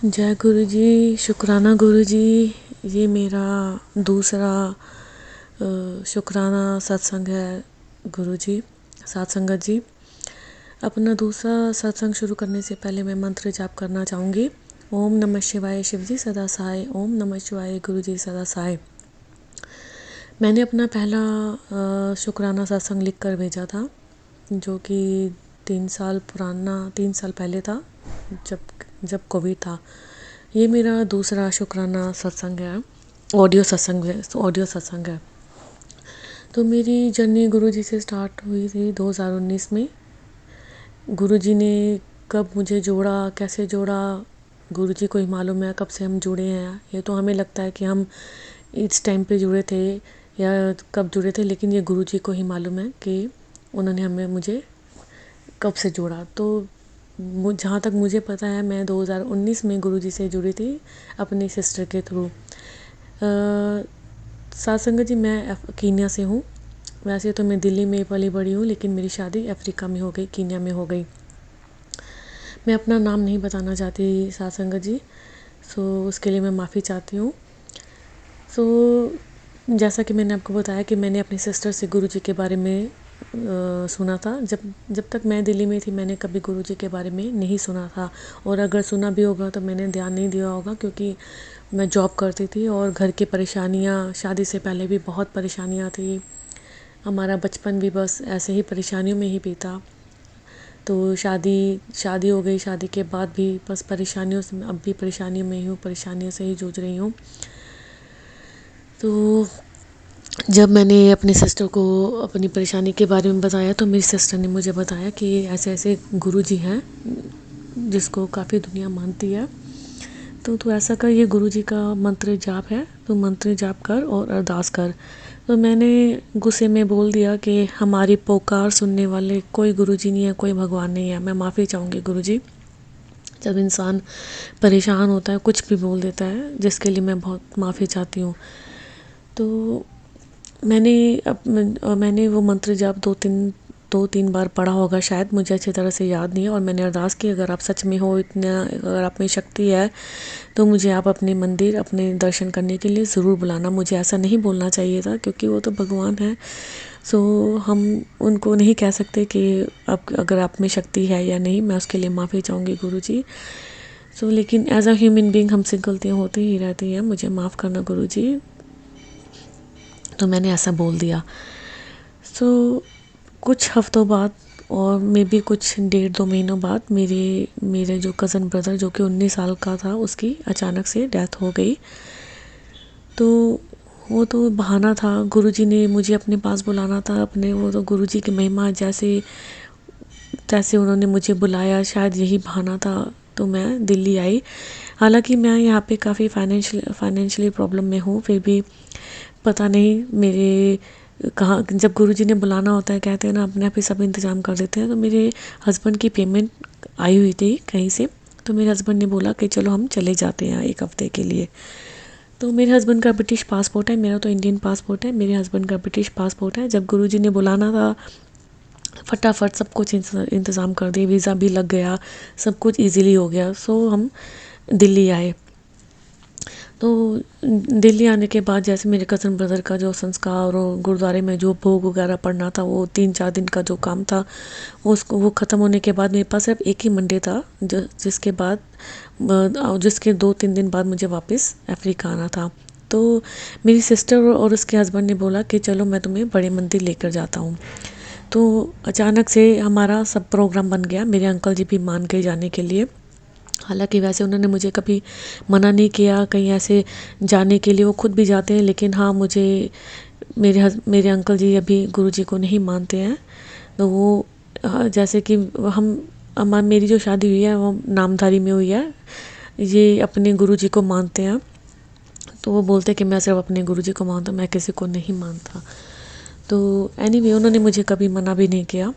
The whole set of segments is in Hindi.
जय गुरु जी, शुक्राना गुरु जी। ये मेरा दूसरा शुक्राना सत्संग है गुरु जी, साथ संगत जी। अपना दूसरा सत्संग शुरू करने से पहले मैं मंत्र जाप करना चाहूँगी। ओम नमः शिवाय शिव जी सदा सहाय, ओम नमः शिवाय गुरु जी सदा सहाय। मैंने अपना पहला शुक्राना सत्संग लिख कर भेजा था, जो कि 3 साल पहले था, जब कोविड था। ये मेरा दूसरा शुक्राना सत्संग है, ऑडियो सत्संग है। तो मेरी जर्नी गुरुजी से स्टार्ट हुई थी 2019 में। गुरुजी ने कब मुझे जोड़ा, कैसे जोड़ा, गुरुजी को ही मालूम है कब से हम जुड़े हैं। ये तो हमें लगता है कि हम इस टाइम पे जुड़े थे या कब जुड़े थे, लेकिन ये गुरुजी को ही मालूम है कि उन्होंने मुझे कब से जोड़ा। तो जहाँ तक मुझे पता है, मैं 2019 में गुरुजी से जुड़ी थी अपनी सिस्टर के थ्रू। साथ संगत जी, मैं कीनिया से हूँ। वैसे तो मैं दिल्ली में पली बड़ी हूँ, लेकिन मेरी शादी अफ्रीका में हो गई, कीनिया में हो गई। मैं अपना नाम नहीं बताना चाहती साथ संगत जी, उसके लिए मैं माफ़ी चाहती हूँ। जैसा कि मैंने आपको बताया कि मैंने अपनी सिस्टर से गुरुजी के बारे में सुना था। जब तक मैं दिल्ली में थी, मैंने कभी गुरुजी के बारे में नहीं सुना था, और अगर सुना भी होगा तो मैंने ध्यान नहीं दिया होगा, क्योंकि मैं जॉब करती थी और घर की परेशानियाँ, शादी से पहले भी बहुत परेशानियाँ थी। हमारा बचपन भी बस ऐसे ही परेशानियों में ही बीता। तो शादी हो गई, शादी के बाद भी बस परेशानियों से, अब भी परेशानियों में ही हूँ, परेशानियों से ही जूझ रही हूँ। तो जब मैंने अपनी सिस्टर को अपनी परेशानी के बारे में बताया, तो मेरी सिस्टर ने मुझे बताया कि ऐसे ऐसे गुरुजी हैं जिसको काफ़ी दुनिया मानती है। तो ऐसा कर, ये गुरुजी का मंत्र जाप है, तो मंत्र जाप कर और अरदास कर। तो मैंने गुस्से में बोल दिया कि हमारी पुकार सुनने वाले कोई गुरुजी नहीं है, कोई भगवान नहीं है। मैं माफ़ी चाहूँगी गुरुजी। जब इंसान परेशान होता है, कुछ भी बोल देता है, जिसके लिए मैं बहुत माफ़ी चाहती हूँ। तो मैंने वो मंत्र जाप दो तीन बार पढ़ा होगा शायद, मुझे अच्छी तरह से याद नहीं है। और मैंने अरदास की, अगर आप सच में हो, इतना अगर आप में शक्ति है, तो मुझे आप अपने मंदिर, अपने दर्शन करने के लिए ज़रूर बुलाना। मुझे ऐसा नहीं बोलना चाहिए था, क्योंकि वो तो भगवान है। हम उनको नहीं कह सकते कि अगर आप में शक्ति है या नहीं। मैं उसके लिए माफ़ी चाहूँगी गुरुजी। लेकिन एज अ ह्यूमन बीइंग हमसे गलतियाँ होती ही रहती हैं, मुझे माफ़ करना गुरुजी। तो मैंने ऐसा बोल दिया। कुछ हफ्तों बाद, और मे बी कुछ 1.5-2 महीनों बाद, मेरे जो कज़न ब्रदर, जो कि 19 साल का था, उसकी अचानक से डेथ हो गई। तो वो तो बहाना था, गुरुजी ने मुझे अपने पास बुलाना था अपने। वो तो गुरुजी की महिमा, जैसे तैसे उन्होंने मुझे बुलाया, शायद यही बहाना था। तो मैं दिल्ली आई। हालांकि मैं यहाँ पे काफ़ी फाइनेंशियली प्रॉब्लम में हूँ, फिर भी पता नहीं मेरे कहाँ, जब गुरुजी ने बुलाना होता है, कहते हैं ना, अपने आप ही सब इंतज़ाम कर देते हैं। तो मेरे हस्बैंड की पेमेंट आई हुई थी कहीं से, तो मेरे हस्बैंड ने बोला कि चलो हम चले जाते हैं 1 हफ्ते के लिए। तो मेरे हस्बैंड का ब्रिटिश पासपोर्ट है, मेरा तो इंडियन पासपोर्ट है, मेरे हस्बैंड का ब्रिटिश पासपोर्ट है। जब गुरुजी ने बुलाना था, फटाफट सब कुछ इंतज़ाम कर दिया, वीज़ा भी लग गया, सब कुछ ईजीली हो गया। हम दिल्ली आए। तो दिल्ली आने के बाद, जैसे मेरे कज़न ब्रदर का जो संस्कार और गुरुद्वारे में जो भोग वगैरह पढ़ना था, वो 3-4 दिन का जो काम था, वो ख़त्म होने के बाद मेरे पास सिर्फ एक ही मंडे था, जिसके 2-3 दिन बाद मुझे वापस अफ्रीका आना था। तो मेरी सिस्टर और उसके हस्बैंड ने बोला कि चलो मैं तुम्हें बड़े मंदिर लेकर जाता हूँ। तो अचानक से हमारा सब प्रोग्राम बन गया। मेरे अंकल जी भी मान गए जाने के लिए। हालांकि वैसे उन्होंने मुझे कभी मना नहीं किया कहीं ऐसे जाने के लिए, वो खुद भी जाते हैं। लेकिन हाँ, मुझे मेरे अंकल जी अभी गुरुजी को नहीं मानते हैं। तो वो जैसे कि मेरी जो शादी हुई है वो नामधारी में हुई है, ये अपने गुरुजी को मानते हैं। तो वो बोलते हैं कि मैं सिर्फ अपने गुरुजी को मानता हूँ, मैं किसी को नहीं मानता। तो एनीवे, उन्होंने मुझे कभी मना भी नहीं किया।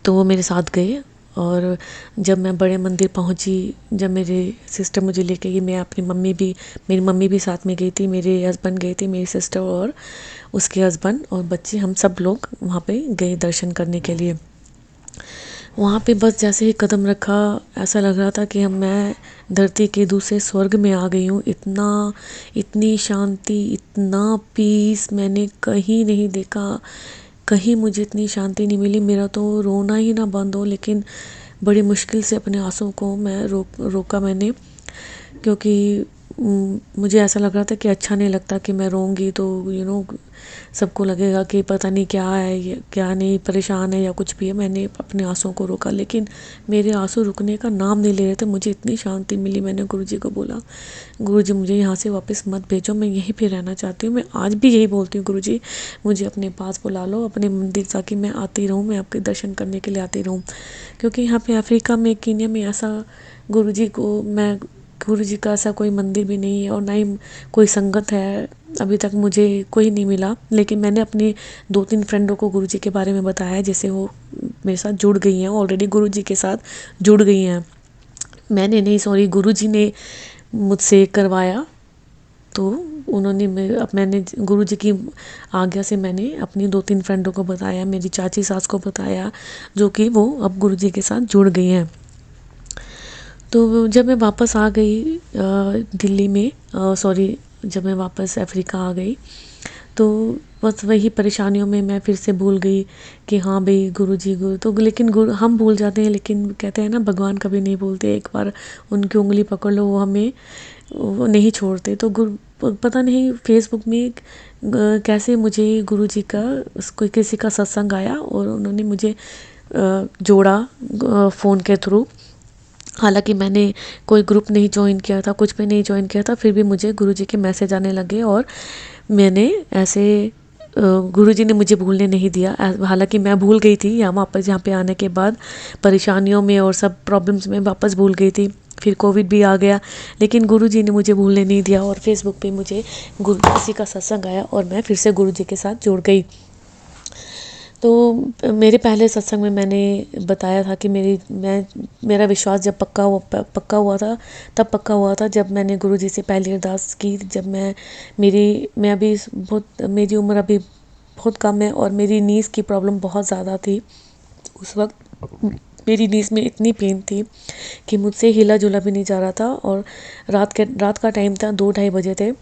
तो वो मेरे साथ गए, और जब मैं बड़े मंदिर पहुंची, जब मेरे सिस्टर मुझे लेके गई, मेरी मम्मी भी साथ में गई थी, मेरे हस्बैंड गए थे, मेरी सिस्टर और उसके हस्बैंड और बच्चे, हम सब लोग वहाँ पे गए दर्शन करने के लिए। वहाँ पे बस जैसे ही कदम रखा ऐसा लग रहा था कि हम मैं धरती के दूसरे स्वर्ग में आ गई हूँ। इतनी शांति, इतना पीस मैंने कहीं नहीं देखा। कहीं मुझे इतनी शांति नहीं मिली। मेरा तो रोना ही ना बंद हो, लेकिन बड़ी मुश्किल से अपने आंसू को मैं रोका मैंने, क्योंकि मुझे ऐसा लग रहा था कि अच्छा नहीं लगता कि मैं रोऊंगी तो सबको लगेगा कि पता नहीं क्या है, ये क्या नहीं, परेशान है या कुछ भी है। मैंने अपने आंसुओं को रोका, लेकिन मेरे आंसू रुकने का नाम नहीं ले रहे थे। मुझे इतनी शांति मिली। मैंने गुरुजी को बोला, गुरुजी मुझे यहाँ से वापस मत भेजो, मैं यहीं पे रहना चाहती हूँ। मैं आज भी यही बोलती हूँ, गुरुजी मुझे अपने पास बुला लो, अपने मंदिर, ताकि मैं आती रहूँ, मैं आपके दर्शन करने के लिए आती रहूँ। क्योंकि यहाँ पे अफ्रीका में, कीनिया में ऐसा गुरुजी का ऐसा कोई मंदिर भी नहीं है, और ना ही कोई संगत है। अभी तक मुझे कोई नहीं मिला। लेकिन मैंने अपनी 2-3 फ्रेंडों को गुरुजी के बारे में बताया, जैसे वो मेरे साथ जुड़ गई हैं, ऑलरेडी गुरुजी के साथ जुड़ गई हैं। मैंने नहीं, सॉरी, गुरुजी ने मुझसे करवाया। तो मैंने गुरुजी की आज्ञा से मैंने अपनी 2-3 फ्रेंडों को बताया, मेरी चाची सास को बताया, जो कि वो अब गुरुजी के साथ जुड़ गई हैं। तो जब मैं वापस आ गई दिल्ली में, सॉरी, जब मैं वापस अफ्रीका आ गई, तो बस वही परेशानियों में मैं फिर से भूल गई कि हाँ भाई गुरुजी गुरु तो, लेकिन गुरु हम भूल जाते हैं, लेकिन कहते हैं ना भगवान कभी नहीं भूलते। एक बार उनकी उंगली पकड़ लो, वो नहीं छोड़ते। तो पता नहीं फेसबुक में कैसे मुझे गुरुजी का कोई किसी का सत्संग आया, और उन्होंने मुझे जोड़ा फ़ोन के थ्रू। हालांकि मैंने कोई ग्रुप नहीं ज्वाइन किया था, कुछ भी नहीं ज्वाइन किया था, फिर भी मुझे गुरुजी के मैसेज आने लगे, और मैंने ऐसे गुरुजी ने मुझे भूलने नहीं दिया। हालांकि मैं भूल गई थी, यहाँ पे आने के बाद परेशानियों में और सब प्रॉब्लम्स में वापस भूल गई थी। फिर कोविड भी आ गया, लेकिन गुरुजी ने मुझे भूलने नहीं दिया, और फेसबुक पे मुझे किसी का सत्संग आया, और मैं फिर से गुरुजी के साथ जुड़ गई। तो मेरे पहले सत्संग में मैंने बताया था कि मेरा विश्वास जब पक्का हुआ था, तब पक्का हुआ था जब मैंने गुरुजी से पहली अरदास की। जब मेरी उम्र अभी बहुत कम है, और मेरी नीज़ की प्रॉब्लम बहुत ज़्यादा थी। उस वक्त मेरी नीज़ में इतनी पेन थी कि मुझसे हिला जुला भी नहीं जा रहा था, और रात का टाइम था, 2-2:30 बजे थे।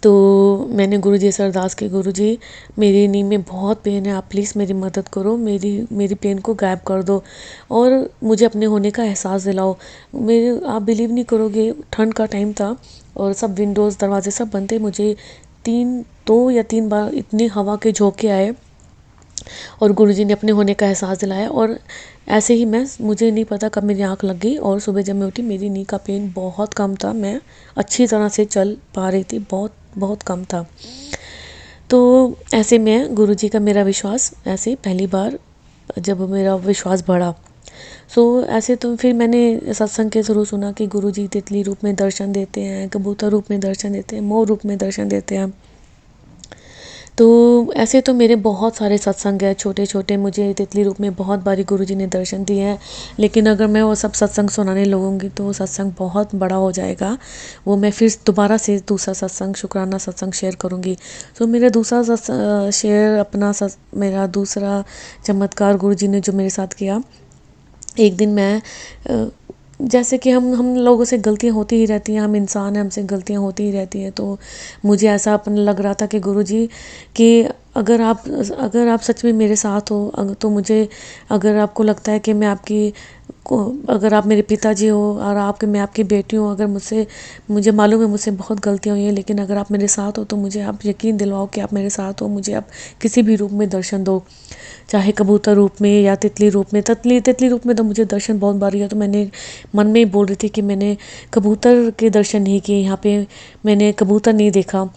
तो मैंने गुरुजी से अरदास की, गुरुजी मेरी नी में बहुत पेन है, आप प्लीज़ मेरी मदद करो, मेरी पेन को गायब कर दो, और मुझे अपने होने का एहसास दिलाओ। आप बिलीव नहीं करोगे, ठंड का टाइम था, और सब विंडोज़ दरवाजे सब बंद थे। मुझे 2 या 3 बार इतनी हवा के झोंके आए, और गुरुजी ने अपने होने का एहसास दिलाया। और ऐसे ही मुझे नहीं पता कब मेरी आँख लग गई, और सुबह जब मैं उठी, मेरी नी का पेन बहुत कम था, मैं अच्छी तरह से चल पा रही थी, बहुत बहुत कम था। तो ऐसे में गुरुजी का मेरा विश्वास, ऐसे पहली बार जब मेरा विश्वास बढ़ा, ऐसे तो फिर मैंने सत्संग के थ्रू सुना कि गुरुजी तितली रूप में दर्शन देते हैं, कबूतर रूप में दर्शन देते हैं, मोर रूप में दर्शन देते हैं। तो ऐसे तो मेरे बहुत सारे सत्संग हैं छोटे छोटे, मुझे तितली रूप में बहुत बारी गुरुजी ने दर्शन दिए हैं। लेकिन अगर मैं वो सब सत्संग सुनाने लगूंगी तो सत्संग बहुत बड़ा हो जाएगा। वो मैं फिर दोबारा से दूसरा सत्संग, शुक्राना सत्संग शेयर करूंगी। तो मेरा दूसरा शेयर मेरा दूसरा चमत्कार गुरुजी ने जो मेरे साथ किया। एक दिन मैं जैसे कि हम लोगों से गलतियां होती ही रहती हैं, हम इंसान हैं, हमसे गलतियां होती ही रहती हैं। तो मुझे ऐसा अपने लग रहा था कि गुरुजी कि अगर आप सच में मेरे साथ हो, तो मुझे, अगर आपको लगता है कि अगर आप मेरे पिताजी हो और मैं आपकी बेटी हूँ, अगर मुझे मालूम है मुझसे बहुत गलतियाँ हुई हैं, लेकिन अगर आप मेरे साथ हो तो मुझे आप यकीन दिलवाओ कि आप मेरे साथ हो। मुझे आप किसी भी रूप में दर्शन दो, चाहे कबूतर रूप में या तितली रूप में। तितली रूप में तो मुझे दर्शन बहुत बार हुआ, तो मैंने मन में ही बोल रही थी कि मैंने कबूतर के दर्शन नहीं किए, यहाँ पे मैंने कबूतर नहीं देखा।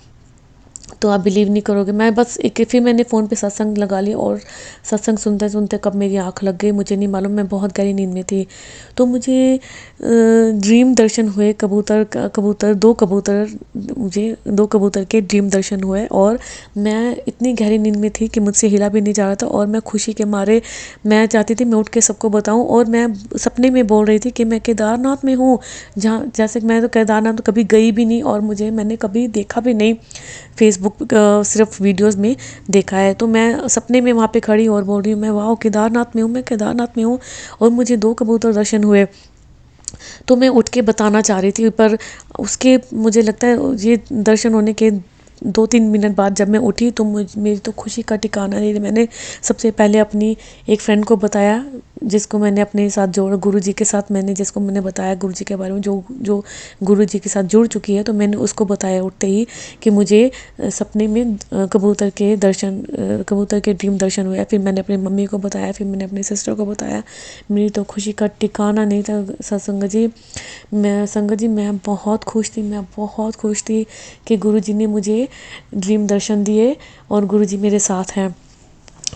तो आप बिलीव नहीं करोगे, मैं बस फिर मैंने फ़ोन पे सत्संग लगा लिया, और सत्संग सुनते सुनते कब मेरी आँख लग गई मुझे नहीं मालूम, मैं बहुत गहरी नींद में थी। तो मुझे ड्रीम दर्शन हुए, दो कबूतर के ड्रीम दर्शन हुए, और मैं इतनी गहरी नींद में थी कि मुझसे हिला भी नहीं जा रहा था। और मैं खुशी के मारे मैं चाहती थी मैं उठ के सबको बताऊं, और मैं सपने में बोल रही थी कि मैं केदारनाथ में हूँ, जहाँ जैसे मैं तो केदारनाथ तो कभी गई भी नहीं, और मैंने कभी देखा भी नहीं। फेसबुक फेसबुक सिर्फ वीडियोस में देखा है। तो मैं सपने में वहाँ पे खड़ी और बोल रही हूँ मैं वाह केदारनाथ में हूँ, मैं केदारनाथ में हूँ, और मुझे 2 कबूतर दर्शन हुए। तो मैं उठ के बताना चाह रही थी, पर उसके मुझे लगता है ये दर्शन होने के 2-3 मिनट बाद जब मैं उठी तो मेरी तो खुशी का ठिकाना नहीं। मैंने सबसे पहले अपनी एक फ्रेंड को बताया, जिसको मैंने अपने साथ जोड़ा गुरुजी के साथ, मैंने जिसको मैंने बताया गुरुजी के बारे में, जो जो गुरुजी के साथ जुड़ चुकी है। तो मैंने उसको बताया उठते ही कि मुझे सपने में कबूतर के ड्रीम दर्शन हुए। फिर मैंने अपनी मम्मी को बताया, फिर मैंने अपनी सिस्टर को बताया। मेरी तो खुशी का ठिकाना नहीं था सत्संग जी। मैं बहुत खुश थी, मैं बहुत खुश थी कि गुरुजी ने मुझे ड्रीम दर्शन दिए और गुरुजी मेरे साथ हैं।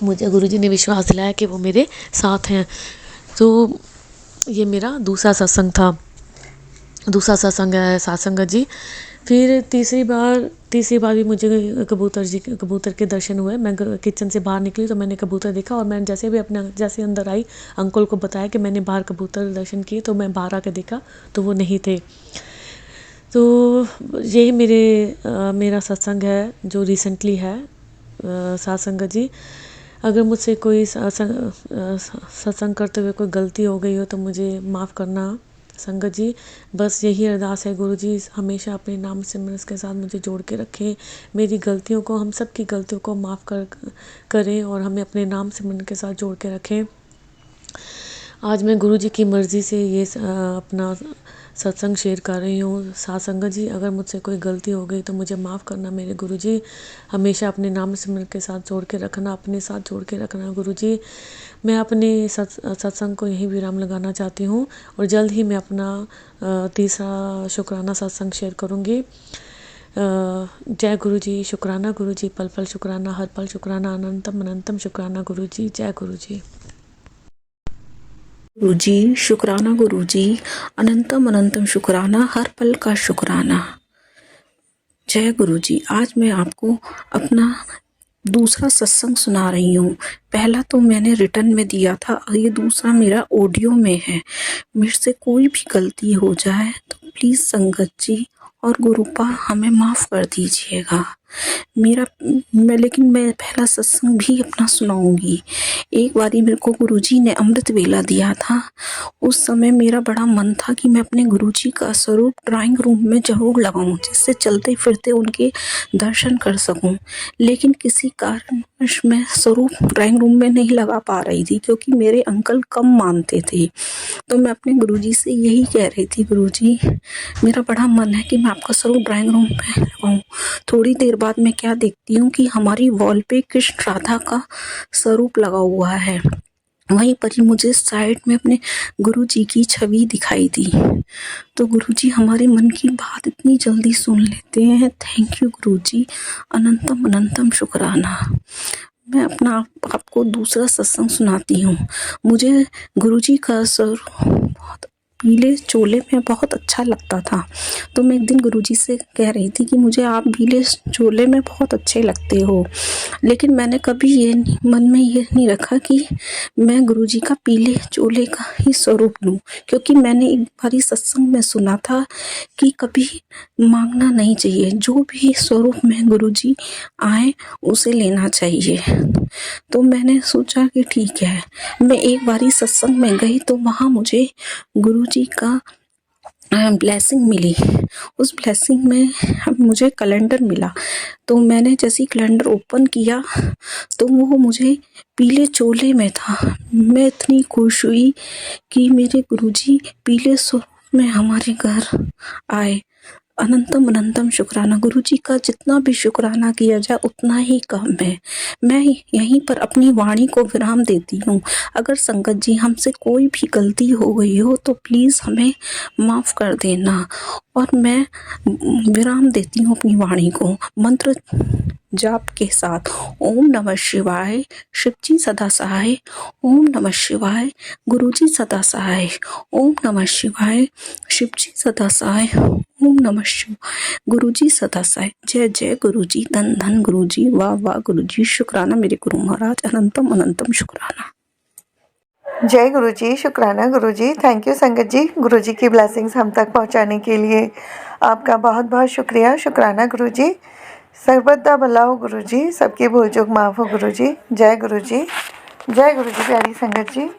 मुझे गुरुजी ने विश्वास दिलाया कि वो मेरे साथ हैं। तो ये मेरा दूसरा सत्संग है सत्संग जी। फिर तीसरी बार भी मुझे कबूतर के दर्शन हुए। मैं किचन से बाहर निकली तो मैंने कबूतर देखा, और मैंने जैसे अंदर आई अंकल को बताया कि मैंने बाहर कबूतर दर्शन किए। तो मैं बाहर आकर देखा तो वो नहीं थे। तो यही मेरा सत्संग है जो रिसेंटली है सत्संग जी। अगर मुझसे कोई सत्संग करते हुए कोई गलती हो गई हो तो मुझे माफ़ करना संगत जी। बस यही अरदास है गुरु जी हमेशा अपने नाम सिमरन के साथ मुझे जोड़ के रखें। मेरी गलतियों को, हम सब की गलतियों को माफ़ करें और हमें अपने नाम सिमरन के साथ जोड़ के रखें। आज मैं गुरु जी की मर्ज़ी से ये अपना सत्संग शेयर कर रही हूँ। साथ संगत जी, अगर मुझसे कोई गलती हो गई तो मुझे माफ़ करना मेरे गुरु जी। हमेशा अपने नाम सिमरन के साथ जोड़ के रखना, अपने साथ जोड़ के रखना गुरु जी। मैं अपने सत्संग को यहीं विराम लगाना चाहती हूँ और जल्द ही मैं अपना तीसरा शुक्राना सत्संग शेयर करूँगी। जय गुरु जी, शुक्राना गुरु जी, पल पल शुक्राना, हर पल शुक्राना, अनंतम अनंतम शुक्राना गुरु जी। जय गुरु जी। गुरुजी शुक्राना गुरुजी, अनंतम अनंतम शुक्राना, हर पल का शुक्राना। जय गुरुजी। आज मैं आपको अपना दूसरा सत्संग सुना रही हूँ। पहला तो मैंने रिटर्न में दिया था, ये दूसरा मेरा ऑडियो में है। मेरे से कोई भी गलती हो जाए तो प्लीज़ संगत जी और गुरुपा हमें माफ़ कर दीजिएगा। लेकिन मैं पहला सत्संग भी अपना सुनाऊंगी। एक बारी मेरे को गुरुजी ने अमृत वेला दिया था। उस समय मेरा बड़ा मन था कि मैं अपने गुरुजी का स्वरूप ड्राइंग रूम में जरूर लगाऊं, जिससे चलते फिरते उनके दर्शन कर सकूं। लेकिन किसी कारणवश मैं स्वरूप ड्राइंग रूम में नहीं लगा पा रही थी, क्योंकि मेरे अंकल कम मानते थे। तो मैं अपने गुरुजी से यही कह रही थी, गुरुजी मेरा बड़ा मन है कि मैं आपका स्वरूप ड्राइंग रूम में लगाऊं। थोड़ी देर बाद मैं क्या देखती हूँ कि हमारी वॉल पे कृष्ण राधा का स्वरूप लगा हुआ है। वहीं पर ही मुझे साइड में अपने गुरुजी की छवि दिखाई दी। तो गुरुजी हमारे मन की बात इतनी जल्दी सुन लेते हैं। थैंक यू गुरुजी, अनंतम अनंतम शुक्राना। मैं अपना आपको दूसरा सत्संग सुनाती हूँ। मुझे गुरुजी का स्वरूप बहुत पीले चोले में बहुत अच्छा लगता था। तो मैं एक दिन गुरुजी से कह रही थी कि मुझे आप पीले चोले में बहुत अच्छे लगते हो। लेकिन मैंने कभी ये मन में ये नहीं रखा कि मैं गुरुजी का पीले चोले का ही स्वरूप लूं, क्योंकि मैंने एक बारी सत्संग में सुना था कि कभी मांगना नहीं चाहिए, जो भी स्वरूप में गुरुजी आए उसे लेना चाहिए। तो मैंने सोचा कि ठीक है। मैं एक बारी सत्संग में गई तो वहाँ मुझे गुरुजी का ब्लेसिंग मिली। उस ब्लेसिंग में मुझे कैलेंडर मिला। तो मैंने जैसे कैलेंडर ओपन किया तो वो मुझे पीले चोले में था। मैं इतनी खुश हुई कि मेरे गुरुजी पीले स्वरूप में हमारे घर आए। अनंतम अनंतम शुक्राना। गुरुजी का जितना भी शुक्राना किया जाए उतना ही कम है। मैं यहीं पर अपनी वाणी को विराम देती हूँ। अगर संगत जी हमसे कोई भी गलती हो गई हो तो प्लीज़ हमें माफ़ कर देना। और मैं विराम देती हूँ अपनी वाणी को मंत्र जाप के साथ। ओम नमः शिवाय, शिवजी सदा सहाय। ओम नमः शिवाय, गुरुजी सदा सहाय। ओम नमः शिवाय, शिवजी सदा सहाय। ओम नमः शिवाय, गुरुजी सदा सहाय। जय जय गुरुजी, धन धन गुरुजी, वाह वाह गुरुजी। शुक्राना मेरे गुरु महाराज, अनंतम अनंतम शुक्राना। जय गुरु जी, शुक्राना गुरु जी। थैंक यू संगत जी, गुरु जी की ब्लेसिंग्स हम तक पहुंचाने के लिए आपका बहुत बहुत शुक्रिया। शुक्राना गुरु जी। सरबत दा भला हो गुरु जी, सबकी भूल चूक माफ़ हो गुरु जी। जय गुरु जी, जय गुरु जी। प्यारी संगत जी,